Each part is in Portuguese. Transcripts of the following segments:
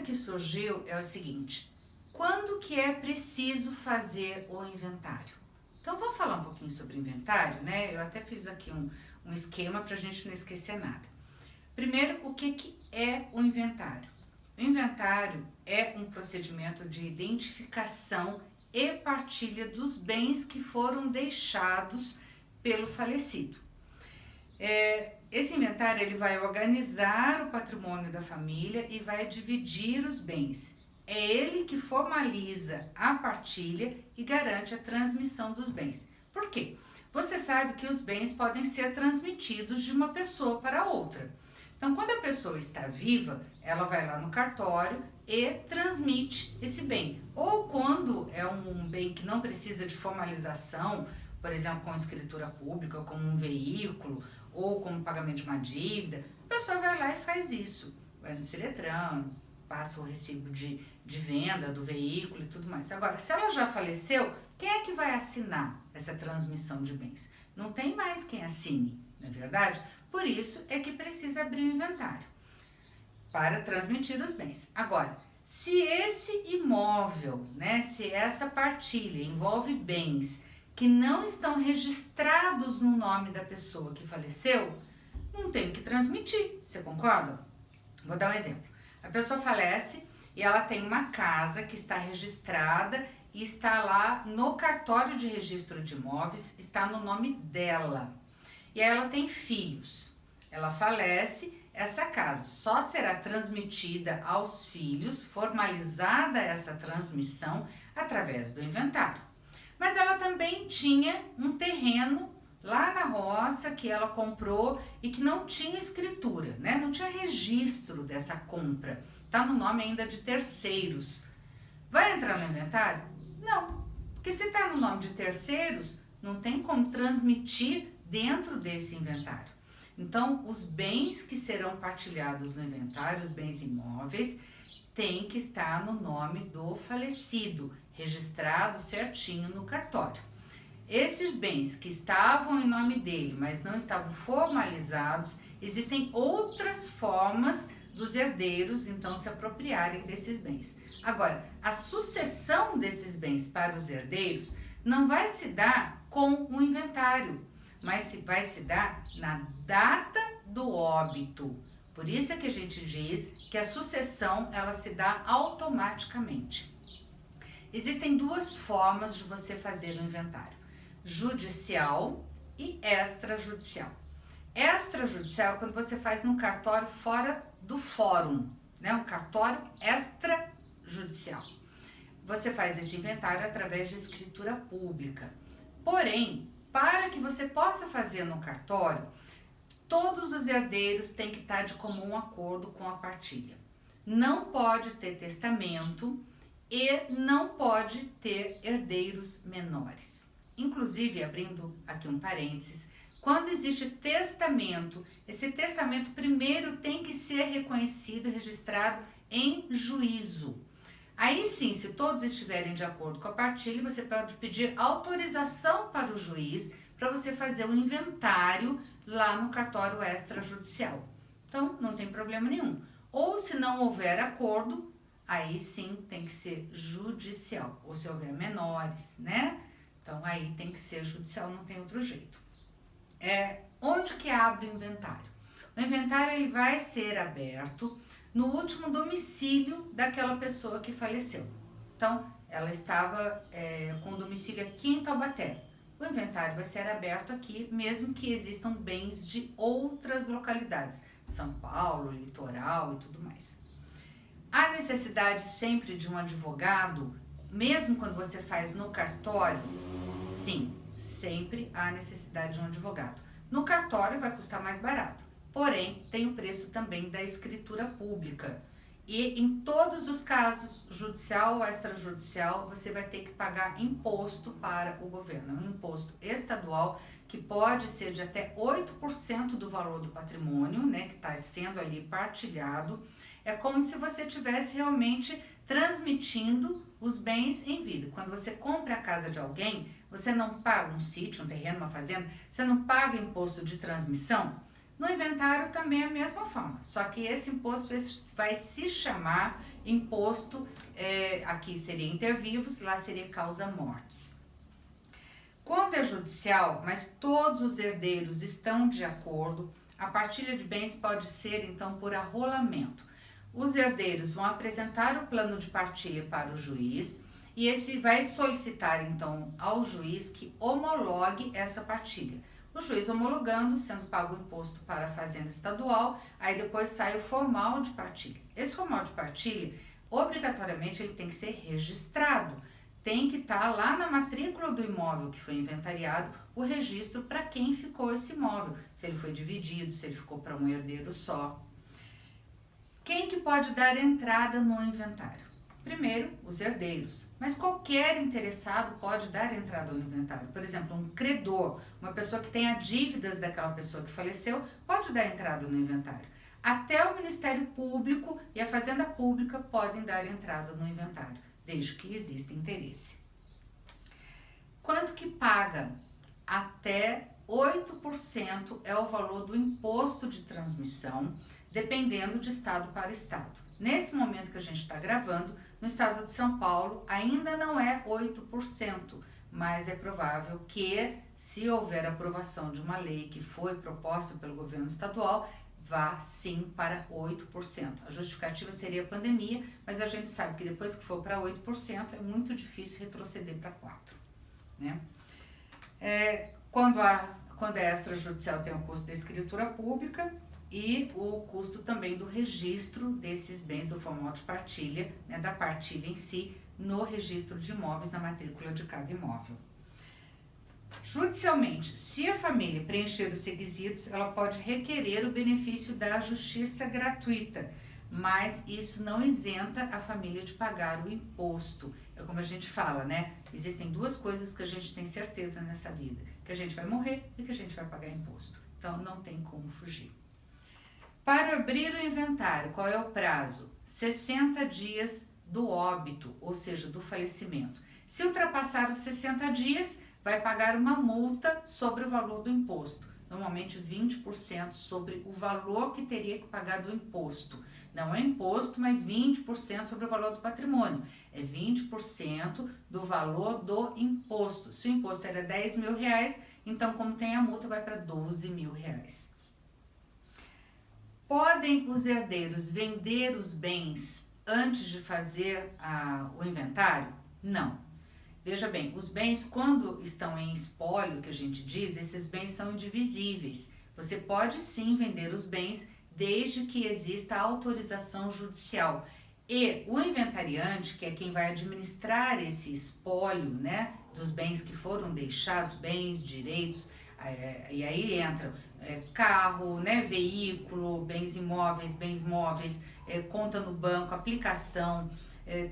que surgiu é o seguinte: quando que é preciso fazer o inventário? Então vamos falar um pouquinho sobre inventário, né? Eu até fiz aqui um esquema para a gente não esquecer nada. Primeiro, o que é o inventário? O inventário é um procedimento de identificação e partilha dos bens que foram deixados pelo falecido. Esse inventário ele vai organizar o patrimônio da família e vai dividir os bens. É ele que formaliza a partilha e garante a transmissão dos bens. Por quê? Você sabe que os bens podem ser transmitidos de uma pessoa para outra. Então, quando a pessoa está viva, ela vai lá no cartório e transmite esse bem. Ou quando é um bem que não precisa de formalização, por exemplo, com escritura pública, como um veículo, ou como pagamento de uma dívida, a pessoa vai lá e faz isso. Vai no Ciretran, passa o recibo de venda do veículo e tudo mais. Agora, se ela já faleceu, quem é que vai assinar essa transmissão de bens? Não tem mais quem assine, não é verdade? Por isso é que precisa abrir o inventário para transmitir os bens. Agora, se esse imóvel, né, se essa partilha envolve bens que não estão registrados no nome da pessoa que faleceu, não tem que transmitir, você concorda? Vou dar um exemplo. A pessoa falece e ela tem uma casa que está registrada e está lá no cartório de registro de imóveis, está no nome dela. E aí ela tem filhos. Ela falece, essa casa só será transmitida aos filhos, formalizada essa transmissão através do inventário. Mas ela também tinha um terreno lá na roça que ela comprou e que não tinha escritura, né? Não tinha registro dessa compra. Está no nome ainda de terceiros. Vai entrar no inventário? Não, porque se está no nome de terceiros, não tem como transmitir dentro desse inventário. Então, os bens que serão partilhados no inventário, os bens imóveis, tem que estar no nome do falecido, registrado certinho no cartório. Esses bens que estavam em nome dele, mas não estavam formalizados, existem outras formas dos herdeiros, então, se apropriarem desses bens. Agora, a sucessão desses bens para os herdeiros não vai se dar com o inventário, mas vai se dar na data do óbito. Por isso é que a gente diz que a sucessão ela se dá automaticamente. Existem duas formas de você fazer o inventário: judicial e extrajudicial. Extrajudicial é quando você faz num cartório fora do fórum, né? Um cartório extrajudicial. Você faz esse inventário através de escritura pública. Porém, para que você possa fazer no cartório, todos os herdeiros têm que estar de comum acordo com a partilha. Não pode ter testamento e não pode ter herdeiros menores. Inclusive, abrindo aqui um parênteses, quando existe testamento, esse testamento primeiro tem que ser reconhecido e registrado em juízo. Aí sim, se todos estiverem de acordo com a partilha, você pode pedir autorização para o juiz para você fazer um inventário lá no cartório extrajudicial. Então, não tem problema nenhum. Ou se não houver acordo, aí sim tem que ser judicial. Ou se houver menores, né? Então, aí tem que ser judicial, não tem outro jeito. Onde que abre o inventário? O inventário ele vai ser aberto no último domicílio daquela pessoa que faleceu. Então, ela estava com o domicílio aqui em Taubaté. O inventário vai ser aberto aqui, mesmo que existam bens de outras localidades, São Paulo, litoral e tudo mais. Há necessidade sempre de um advogado, mesmo quando você faz no cartório? Sim, sempre há necessidade de um advogado. No cartório vai custar mais barato, porém tem o preço também da escritura pública. E em todos os casos, judicial ou extrajudicial, você vai ter que pagar imposto para o governo. Um imposto estadual que pode ser de até 8% do valor do patrimônio, né, que está sendo ali partilhado. É como se você estivesse realmente transmitindo os bens em vida. Quando você compra a casa de alguém, você não paga um sítio, um terreno, uma fazenda, você não paga imposto de transmissão. No inventário também é a mesma forma, só que esse imposto vai se chamar imposto, aqui seria inter vivos, lá seria causa mortis. Quando é judicial, mas todos os herdeiros estão de acordo, a partilha de bens pode ser então por arrolamento. Os herdeiros vão apresentar o plano de partilha para o juiz e esse vai solicitar então ao juiz que homologue essa partilha. O juiz homologando, sendo pago o imposto para a fazenda estadual, aí depois sai o formal de partilha. Esse formal de partilha, obrigatoriamente, ele tem que ser registrado. Tem que estar lá na matrícula do imóvel que foi inventariado o registro para quem ficou esse imóvel. Se ele foi dividido, se ele ficou para um herdeiro só. Quem que pode dar entrada no inventário? Primeiro, os herdeiros, mas qualquer interessado pode dar entrada no inventário. Por exemplo, um credor, uma pessoa que tenha dívidas daquela pessoa que faleceu, pode dar entrada no inventário. Até o Ministério Público e a Fazenda Pública podem dar entrada no inventário, desde que exista interesse. Quanto que paga? Até 8% é o valor do imposto de transmissão, dependendo de estado para estado. Nesse momento que a gente está gravando, no estado de São Paulo ainda não é 8%, mas é provável que, se houver aprovação de uma lei que foi proposta pelo governo estadual, vá sim para 8%. A justificativa seria a pandemia, mas a gente sabe que depois que for para 8% é muito difícil retroceder para 4%. Né? Quando é extrajudicial tem o custo da escritura pública, e o custo também do registro desses bens do formal de partilha, né, da partilha em si, no registro de imóveis, na matrícula de cada imóvel. Judicialmente, se a família preencher os requisitos, ela pode requerer o benefício da justiça gratuita, mas isso não isenta a família de pagar o imposto. É como a gente fala, né? Existem duas coisas que a gente tem certeza nessa vida, que a gente vai morrer e que a gente vai pagar imposto. Então, não tem como fugir. Para abrir o inventário, qual é o prazo? 60 dias do óbito, ou seja, do falecimento. Se ultrapassar os 60 dias, vai pagar uma multa sobre o valor do imposto. Normalmente 20% sobre o valor que teria que pagar do imposto. Não é imposto, mas 20% sobre o valor do patrimônio. É 20% do valor do imposto. Se o imposto era R$10.000, então como tem a multa, vai para R$12.000. Podem os herdeiros vender os bens antes de fazer o inventário? Não. Veja bem, os bens, quando estão em espólio, que a gente diz, esses bens são indivisíveis. Você pode sim vender os bens desde que exista autorização judicial. E o inventariante, que é quem vai administrar esse espólio, né, dos bens que foram deixados, bens, direitos, e aí entram carro, né, veículo, bens imóveis, bens móveis, conta no banco, aplicação,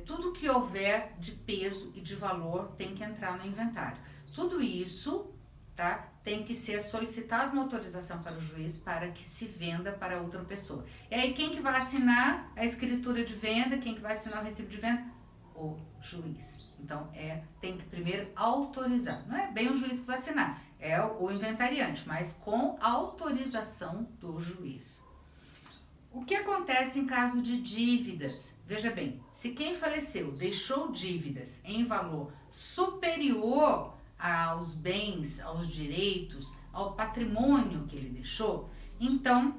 tudo que houver de peso e de valor tem que entrar no inventário. Tudo isso, tá, tem que ser solicitado uma autorização para o juiz para que se venda para outra pessoa. E aí quem que vai assinar a escritura de venda, quem que vai assinar o recibo de venda? O juiz. Então, tem que primeiro autorizar. Não é bem o juiz que vai assinar, é o inventariante, mas com autorização do juiz. O que acontece em caso de dívidas? Veja bem, se quem faleceu deixou dívidas em valor superior aos bens, aos direitos, ao patrimônio que ele deixou, então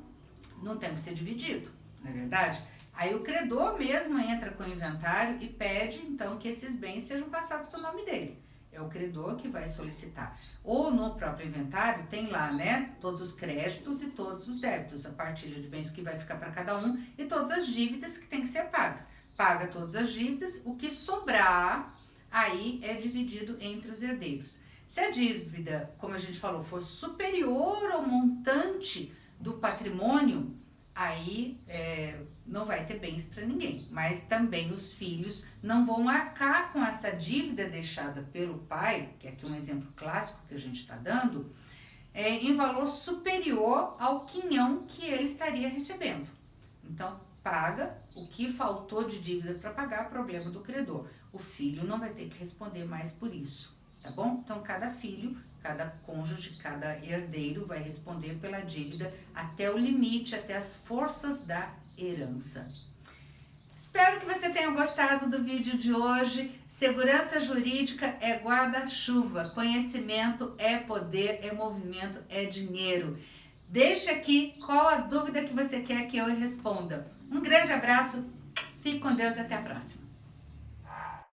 não tem que ser dividido, não é verdade? Aí o credor mesmo entra com o inventário e pede então que esses bens sejam passados para o nome dele. É o credor que vai solicitar. Ou no próprio inventário tem lá, né, todos os créditos e todos os débitos, a partilha de bens que vai ficar para cada um e todas as dívidas que tem que ser pagas. Paga todas as dívidas, o que sobrar aí é dividido entre os herdeiros. Se a dívida, como a gente falou, for superior ao montante do patrimônio, aí não vai ter bens para ninguém, mas também os filhos não vão arcar com essa dívida deixada pelo pai, que aqui é um exemplo clássico que a gente está dando, em valor superior ao quinhão que ele estaria recebendo. Então, paga o que faltou de dívida para pagar, problema do credor. O filho não vai ter que responder mais por isso. tá bom? Então, cada filho, cada cônjuge, cada herdeiro vai responder pela dívida até o limite, até as forças da herança. Espero que você tenha gostado do vídeo de hoje. Segurança jurídica é guarda-chuva, conhecimento é poder, é movimento, é dinheiro. Deixa aqui qual a dúvida que você quer que eu responda. Um grande abraço, fique com Deus e até a próxima.